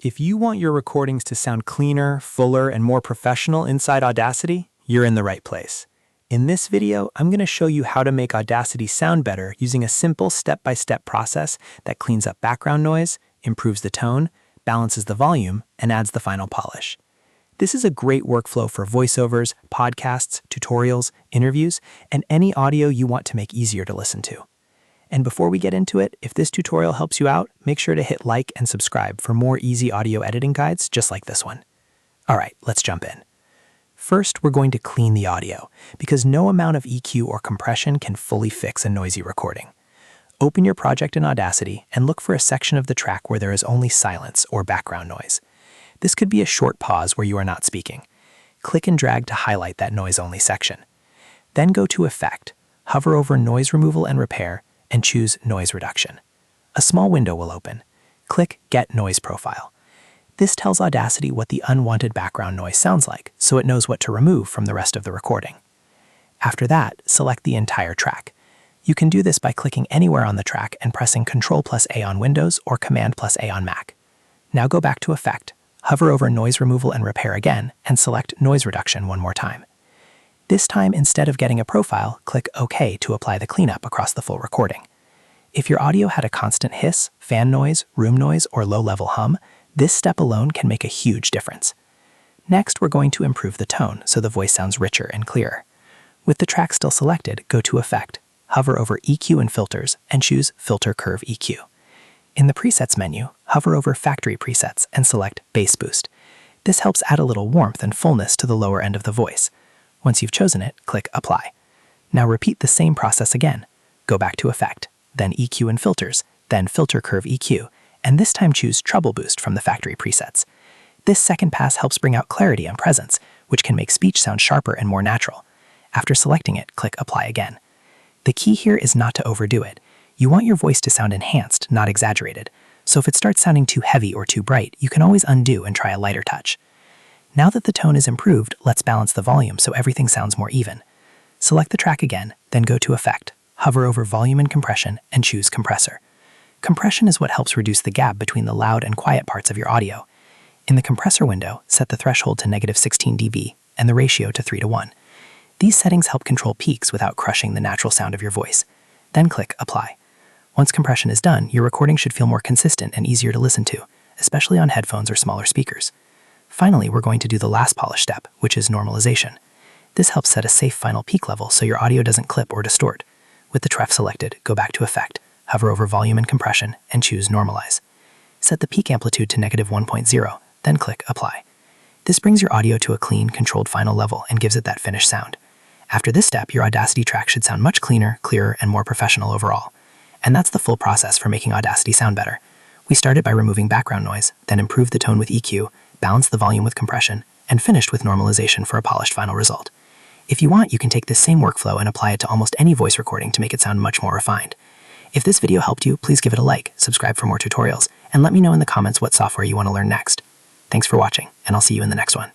If you want your recordings to sound cleaner, fuller, and more professional inside Audacity, you're in the right place. In this video, I'm going to show you how to make Audacity sound better using a simple step-by-step process that cleans up background noise, improves the tone, balances the volume, and adds the final polish. This is a great workflow for voiceovers, podcasts, tutorials, interviews, and any audio you want to make easier to listen to. And before we get into it, if this tutorial helps you out, make sure to hit like and subscribe for more easy audio editing guides just like this one. All right, let's jump in. First, we're going to clean the audio, because no amount of EQ or compression can fully fix a noisy recording. Open your project in Audacity and look for a section of the track where there is only silence or background noise. This could be a short pause where you are not speaking. Click and drag to highlight that noise-only section. Then go to Effect, hover over Noise Removal and Repair, and choose Noise Reduction. A small window will open. Click Get Noise Profile. This tells Audacity what the unwanted background noise sounds like, so it knows what to remove from the rest of the recording. After that, select the entire track. You can do this by clicking anywhere on the track and pressing Ctrl+A on Windows or Command+A on Mac. Now go back to Effect, hover over Noise Removal and Repair again, and select Noise Reduction one more time. This time, instead of getting a profile, click OK to apply the cleanup across the full recording. If your audio had a constant hiss, fan noise, room noise, or low-level hum, this step alone can make a huge difference. Next, we're going to improve the tone so the voice sounds richer and clearer. With the track still selected, go to Effect, hover over EQ and Filters, and choose Filter Curve EQ. In the Presets menu, hover over Factory Presets and select Bass Boost. This helps add a little warmth and fullness to the lower end of the voice. Once you've chosen it, click Apply. Now repeat the same process again. Go back to Effect, then EQ and Filters, then Filter Curve EQ, and this time choose Treble Boost from the factory presets. This second pass helps bring out clarity and presence, which can make speech sound sharper and more natural. After selecting it, click Apply again. The key here is not to overdo it. You want your voice to sound enhanced, not exaggerated, so if it starts sounding too heavy or too bright, you can always undo and try a lighter touch. Now that the tone is improved, let's balance the volume so everything sounds more even. Select the track again, then go to Effect, hover over Volume and Compression, and choose Compressor. Compression is what helps reduce the gap between the loud and quiet parts of your audio. In the Compressor window, set the threshold to -16 dB and the ratio to 3:1. These settings help control peaks without crushing the natural sound of your voice. Then click Apply. Once compression is done, your recording should feel more consistent and easier to listen to, especially on headphones or smaller speakers. Finally, we're going to do the last polish step, which is normalization. This helps set a safe final peak level so your audio doesn't clip or distort. With the TREF selected, go back to Effect, hover over Volume and Compression, and choose Normalize. Set the peak amplitude to -1.0, then click Apply. This brings your audio to a clean, controlled final level and gives it that finished sound. After this step, your Audacity track should sound much cleaner, clearer, and more professional overall. And that's the full process for making Audacity sound better. We started by removing background noise, then improved the tone with EQ, balanced the volume with compression, and finished with normalization for a polished final result. If you want, you can take this same workflow and apply it to almost any voice recording to make it sound much more refined. If this video helped you, please give it a like, subscribe for more tutorials, and let me know in the comments what software you want to learn next. Thanks for watching, and I'll see you in the next one.